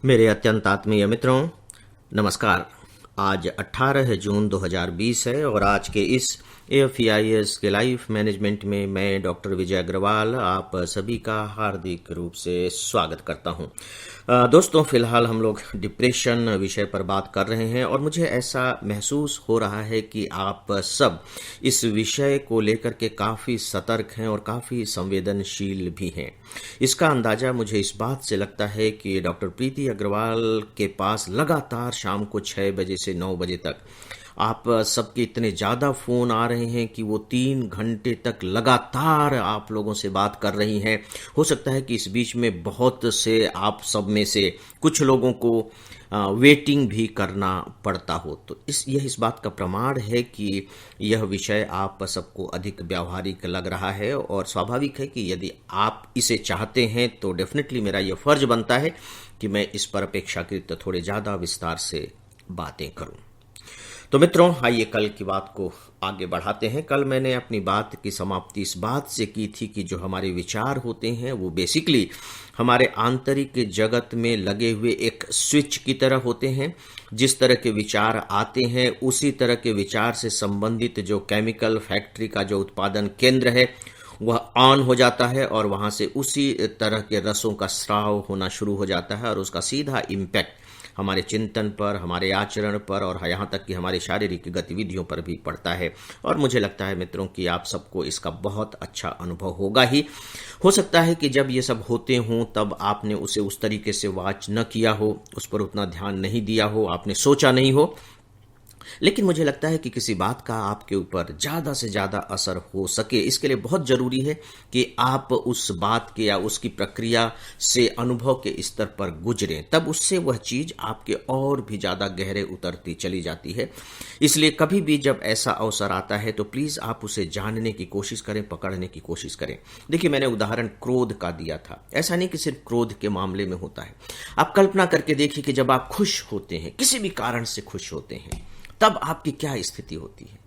मेरे अत्यंत आत्मीय मित्रों, नमस्कार। आज 18 जून 2020 है और आज के इस AFEIS के लाइफ मैनेजमेंट में मैं डॉक्टर विजय अग्रवाल आप सभी का हार्दिक रूप से स्वागत करता हूं। दोस्तों, फिलहाल हम लोग डिप्रेशन विषय पर बात कर रहे हैं और मुझे ऐसा महसूस हो रहा है कि आप सब इस विषय को लेकर के काफ़ी सतर्क हैं और काफ़ी संवेदनशील भी हैं। इसका अंदाज़ा मुझे इस बात से लगता है कि डॉक्टर प्रीति अग्रवाल के पास लगातार शाम को 6 बजे से 9 बजे तक आप सबके इतने ज़्यादा फ़ोन आ रहे हैं कि वो 3 घंटे तक लगातार आप लोगों से बात कर रही हैं। हो सकता है कि इस बीच में बहुत से आप सब में से कुछ लोगों को वेटिंग भी करना पड़ता हो, तो यह इस बात का प्रमाण है कि यह विषय आप सबको अधिक व्यावहारिक लग रहा है और स्वाभाविक है कि यदि आप इसे चाहते हैं तो डेफिनेटली मेरा यह फर्ज बनता है कि मैं इस पर अपेक्षाकृत थोड़े ज़्यादा विस्तार से बातें करूं। तो मित्रों, आइए कल की बात को आगे बढ़ाते हैं। कल मैंने अपनी बात की समाप्ति इस बात से की थी कि जो हमारे विचार होते हैं वो बेसिकली हमारे आंतरिक जगत में लगे हुए एक स्विच की तरह होते हैं। जिस तरह के विचार आते हैं उसी तरह के विचार से संबंधित जो केमिकल फैक्ट्री का जो उत्पादन केंद्र है वह ऑन हो जाता है और वहां से उसी तरह के रसों का स्राव होना शुरू हो जाता है और उसका सीधा इम्पैक्ट हमारे चिंतन पर, हमारे आचरण पर और यहाँ तक कि हमारे शारीरिक गतिविधियों पर भी पड़ता है। और मुझे लगता है मित्रों कि आप सबको इसका बहुत अच्छा अनुभव होगा ही। हो सकता है कि जब ये सब होते हों तब आपने उसे उस तरीके से वॉच न किया हो, उस पर उतना ध्यान नहीं दिया हो, आपने सोचा नहीं हो, लेकिन मुझे लगता है कि किसी बात का आपके ऊपर ज़्यादा से ज़्यादा असर हो सके, इसके लिए बहुत ज़रूरी है कि आप उस बात के या उसकी प्रक्रिया से अनुभव के स्तर पर गुजरें, तब उससे वह चीज़ आपके और भी ज़्यादा गहरे उतरती चली जाती है। इसलिए कभी भी जब ऐसा अवसर आता है तो प्लीज़ आप उसे जानने की कोशिश करें, पकड़ने की कोशिश करें। देखिए, मैंने उदाहरण क्रोध का दिया था। ऐसा नहीं कि सिर्फ क्रोध के मामले में होता है। आप कल्पना करके देखिए कि जब आप खुश होते हैं, किसी भी कारण से खुश होते हैं, तब आपकी क्या स्थिति होती है?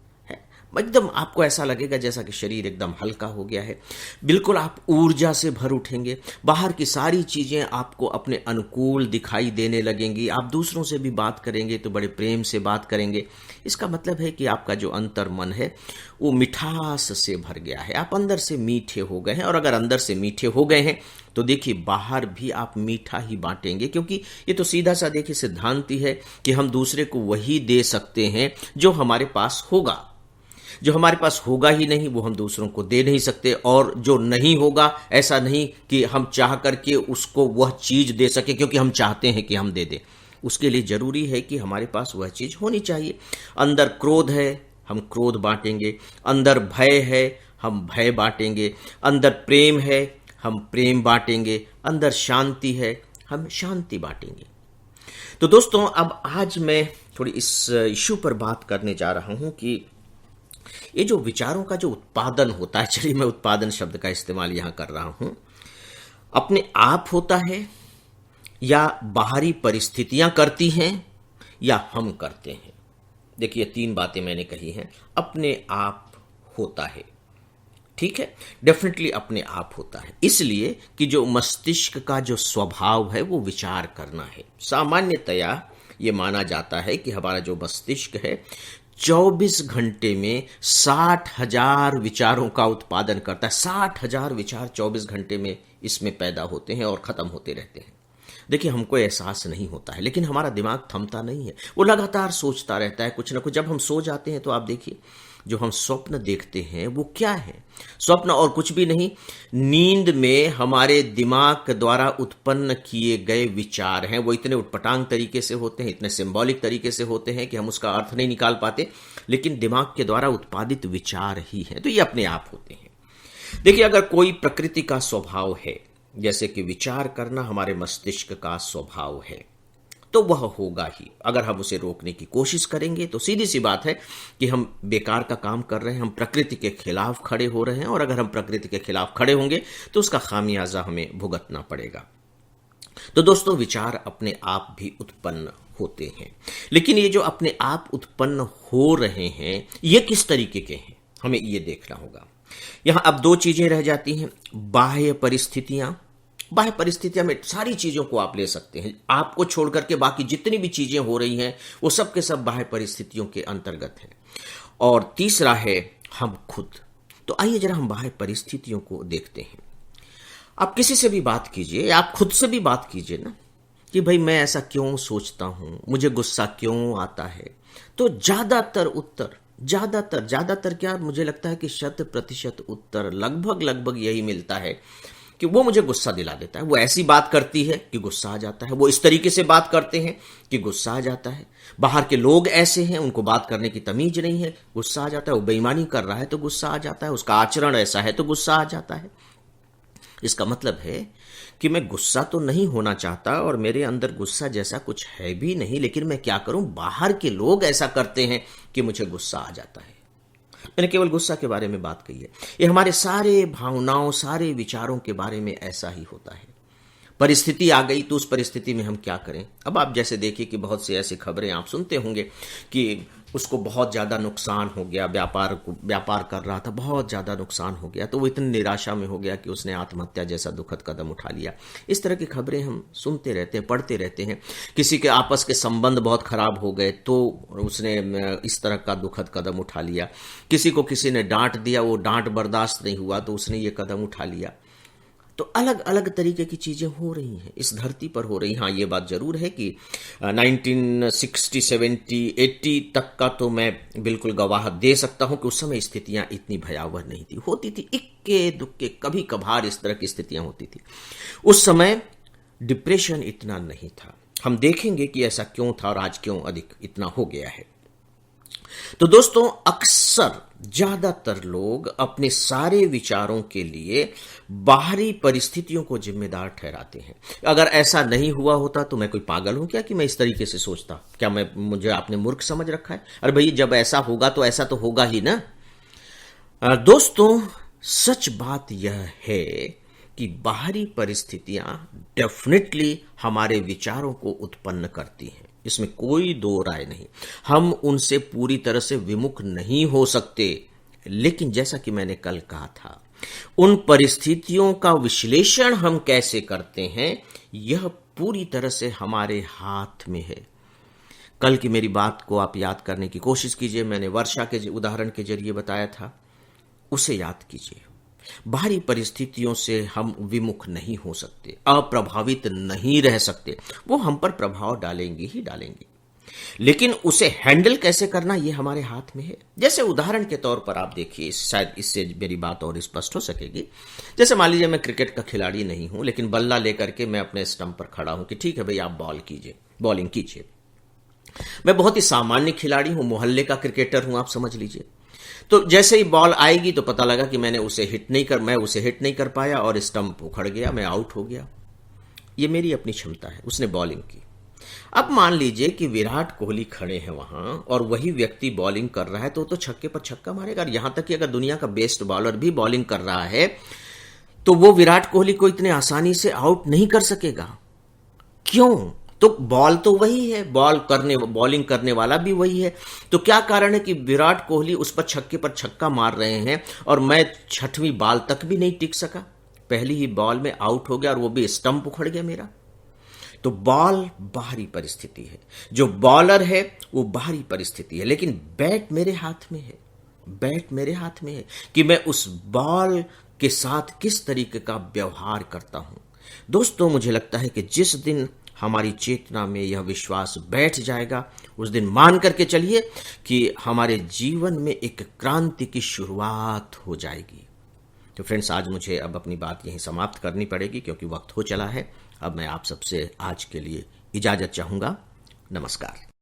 एकदम आपको ऐसा लगेगा जैसा कि शरीर एकदम हल्का हो गया है। बिल्कुल आप ऊर्जा से भर उठेंगे। बाहर की सारी चीजें आपको अपने अनुकूल दिखाई देने लगेंगी। आप दूसरों से भी बात करेंगे तो बड़े प्रेम से बात करेंगे। इसका मतलब है कि आपका जो अंतर मन है वो मिठास से भर गया है। आप अंदर से मीठे हो गए हैं और अगर अंदर से मीठे हो गए हैं तो देखिए बाहर भी आप मीठा ही बांटेंगे, क्योंकि ये तो सीधा सा देखिए सिद्धांत ही है कि हम दूसरे को वही दे सकते हैं जो हमारे पास होगा। जो हमारे पास होगा ही नहीं वो हम दूसरों को दे नहीं सकते, और जो नहीं होगा ऐसा नहीं कि हम चाह करके उसको वह चीज दे सके क्योंकि हम चाहते हैं कि हम दे दें। उसके लिए जरूरी है कि हमारे पास वह चीज होनी चाहिए। अंदर क्रोध है, हम क्रोध बांटेंगे। अंदर भय है, हम भय बांटेंगे। अंदर प्रेम है, हम प्रेम बांटेंगे। अंदर शांति है, हम शांति बांटेंगे। तो दोस्तों, अब आज मैं थोड़ी इस इश्यू पर बात करने जा रहा हूं कि ये जो विचारों का जो उत्पादन होता है, चलिए मैं उत्पादन शब्द का इस्तेमाल यहां कर रहा हूं, अपने आप होता है या बाहरी परिस्थितियां करती हैं या हम करते हैं। देखिए, 3 बातें मैंने कही हैं। अपने आप होता है, ठीक है, डेफिनेटली अपने आप होता है, इसलिए कि जो मस्तिष्क का जो स्वभाव है वो विचार करना है। सामान्यतया ये माना जाता है कि हमारा जो मस्तिष्क है 24 घंटे में 60,000 विचारों का उत्पादन करता है। 60,000 विचार 24 घंटे में इसमें पैदा होते हैं और खत्म होते रहते हैं। देखिए, हमको एहसास नहीं होता है, लेकिन हमारा दिमाग थमता नहीं है, वो लगातार सोचता रहता है कुछ ना कुछ। जब हम सो जाते हैं तो आप देखिए जो हम स्वप्न देखते हैं वो क्या है? स्वप्न और कुछ भी नहीं, नींद में हमारे दिमाग द्वारा उत्पन्न किए गए विचार हैं। वो इतने उटपटांग तरीके से होते हैं, इतने सिंबॉलिक तरीके से होते हैं कि हम उसका अर्थ नहीं निकाल पाते, लेकिन दिमाग के द्वारा उत्पादित विचार ही हैं। तो ये अपने आप होते हैं। देखिए, अगर कोई प्रकृति का स्वभाव है, जैसे कि विचार करना हमारे मस्तिष्क का स्वभाव है, तो वह होगा ही। अगर हम उसे रोकने की कोशिश करेंगे तो सीधी सी बात है कि हम बेकार का काम कर रहे हैं, हम प्रकृति के खिलाफ खड़े हो रहे हैं, और अगर हम प्रकृति के खिलाफ खड़े होंगे तो उसका खामियाजा हमें भुगतना पड़ेगा। तो दोस्तों, विचार अपने आप भी उत्पन्न होते हैं, लेकिन ये जो अपने आप उत्पन्न हो रहे हैं ये किस तरीके के हैं, हमें ये देखना होगा। यहां अब 2 चीजें रह जाती हैं, बाह्य परिस्थितियां बाह्य परिस्थितियां में सारी चीजों को आप ले सकते हैं, आपको छोड़ करके बाकी जितनी भी चीजें हो रही हैं वो सब के सब बाह्य परिस्थितियों के अंतर्गत हैं। और तीसरा है हम खुद। तो आइए जरा हम बाह्य परिस्थितियों को देखते हैं। आप किसी से भी बात कीजिए, आप खुद से भी बात कीजिए ना, कि भाई मैं ऐसा क्यों सोचता हूं, मुझे गुस्सा क्यों आता है। तो ज्यादातर क्या, मुझे लगता है कि 100% उत्तर लगभग यही मिलता है कि वो मुझे गुस्सा दिला देता है। वो ऐसी बात करती है कि गुस्सा आ जाता है, वो इस तरीके से बात करते हैं कि गुस्सा आ जाता है, बाहर के लोग ऐसे हैं, उनको बात करने की तमीज नहीं है, गुस्सा आ जाता है, वो बेईमानी कर रहा है तो गुस्सा आ जाता है, उसका आचरण ऐसा है तो गुस्सा आ जाता है। इसका मतलब है कि मैं गुस्सा तो नहीं होना चाहता और मेरे अंदर गुस्सा जैसा कुछ है भी नहीं, लेकिन मैं क्या करूं, बाहर के लोग ऐसा करते हैं कि मुझे गुस्सा आ जाता है। मैंने केवल गुस्सा के बारे में बात कही है, ये हमारे सारे भावनाओं, सारे विचारों के बारे में ऐसा ही होता है। परिस्थिति आ गई तो उस परिस्थिति में हम क्या करें। अब आप जैसे देखिए कि बहुत सी ऐसी खबरें आप सुनते होंगे कि उसको बहुत ज्यादा नुकसान हो गया, व्यापार कर रहा था, बहुत ज्यादा नुकसान हो गया, तो वो इतनी निराशा में हो गया कि उसने आत्महत्या जैसा दुखद कदम उठा लिया। इस तरह की खबरें हम सुनते रहते हैं, पढ़ते रहते हैं। किसी के आपस के संबंध बहुत खराब हो गए तो उसने इस तरह का दुखद कदम उठा लिया। किसी को किसी ने डांट दिया, वो डांट बर्दाश्त नहीं हुआ तो उसने ये कदम उठा लिया। तो अलग अलग तरीके की चीजें हो रही हैं, इस धरती पर हो रही। हाँ, ये बात जरूर है कि 1960, 70, 80 तक का तो मैं बिल्कुल गवाह दे सकता हूं कि उस समय स्थितियां इतनी भयावह नहीं थी, होती थी इक्के दुक्के, कभी कभार इस तरह की स्थितियां होती थी। उस समय डिप्रेशन इतना नहीं था। हम देखेंगे कि ऐसा क्यों था और आज क्यों अधिक इतना हो गया है। तो दोस्तों, अक्सर ज्यादातर लोग अपने सारे विचारों के लिए बाहरी परिस्थितियों को जिम्मेदार ठहराते हैं। अगर ऐसा नहीं हुआ होता तो मैं कोई पागल हूं क्या कि मैं इस तरीके से सोचता? क्या मुझे आपने मूर्ख समझ रखा है? अरे भाई, जब ऐसा होगा तो ऐसा तो होगा ही ना। दोस्तों, सच बात यह है कि बाहरी परिस्थितियां डेफिनेटली हमारे विचारों को उत्पन्न करती हैं, इसमें कोई दो राय नहीं। हम उनसे पूरी तरह से विमुख नहीं हो सकते, लेकिन जैसा कि मैंने कल कहा था, उन परिस्थितियों का विश्लेषण हम कैसे करते हैं यह पूरी तरह से हमारे हाथ में है। कल की मेरी बात को आप याद करने की कोशिश कीजिए, मैंने वर्षा के उदाहरण के जरिए बताया था, उसे याद कीजिए। बाहरी परिस्थितियों से हम विमुख नहीं हो सकते, अप्रभावित नहीं रह सकते, वो हम पर प्रभाव डालेंगे ही डालेंगे, लेकिन उसे हैंडल कैसे करना ये हमारे हाथ में है। जैसे उदाहरण के तौर पर आप देखिए, शायद इससे मेरी बात और स्पष्ट हो सकेगी। जैसे मान लीजिए मैं क्रिकेट का खिलाड़ी नहीं हूं, लेकिन बल्ला लेकर के मैं अपने स्टंप पर खड़ा हूं कि ठीक है भाई, आप बॉलिंग कीजिए। मैं बहुत ही सामान्य खिलाड़ी हूं, मोहल्ले का क्रिकेटर हूं, आप समझ लीजिए। तो जैसे ही बॉल आएगी तो पता लगा कि मैं उसे हिट नहीं कर पाया और स्टंप उखड़ गया, मैं आउट हो गया। ये मेरी अपनी क्षमता है, उसने बॉलिंग की। अब मान लीजिए कि विराट कोहली खड़े हैं वहां और वही व्यक्ति बॉलिंग कर रहा है तो छक्के पर छक्का मारेगा। और यहां तक कि अगर दुनिया का बेस्ट बॉलर भी बॉलिंग कर रहा है तो वो विराट कोहली को इतने आसानी से आउट नहीं कर सकेगा। क्यों? तो बॉल तो वही है, बॉलिंग करने वाला भी वही है। तो क्या कारण है कि विराट कोहली उस पर छक्का मार रहे हैं और मैं 6वीं बॉल तक भी नहीं टिक सका, पहली ही बॉल में आउट हो गया और वो भी स्टंप उखड़ गया मेरा। तो बॉल बाहरी परिस्थिति है, जो बॉलर है वो बाहरी परिस्थिति है, लेकिन बैट मेरे हाथ में है कि मैं उस बॉल के साथ किस तरीके का व्यवहार करता हूं। दोस्तों, मुझे लगता है कि जिस दिन हमारी चेतना में यह विश्वास बैठ जाएगा, उस दिन मान करके चलिए कि हमारे जीवन में एक क्रांति की शुरुआत हो जाएगी। तो फ्रेंड्स, आज मुझे अब अपनी बात यहीं समाप्त करनी पड़ेगी क्योंकि वक्त हो चला है। अब मैं आप सबसे आज के लिए इजाजत चाहूंगा। नमस्कार।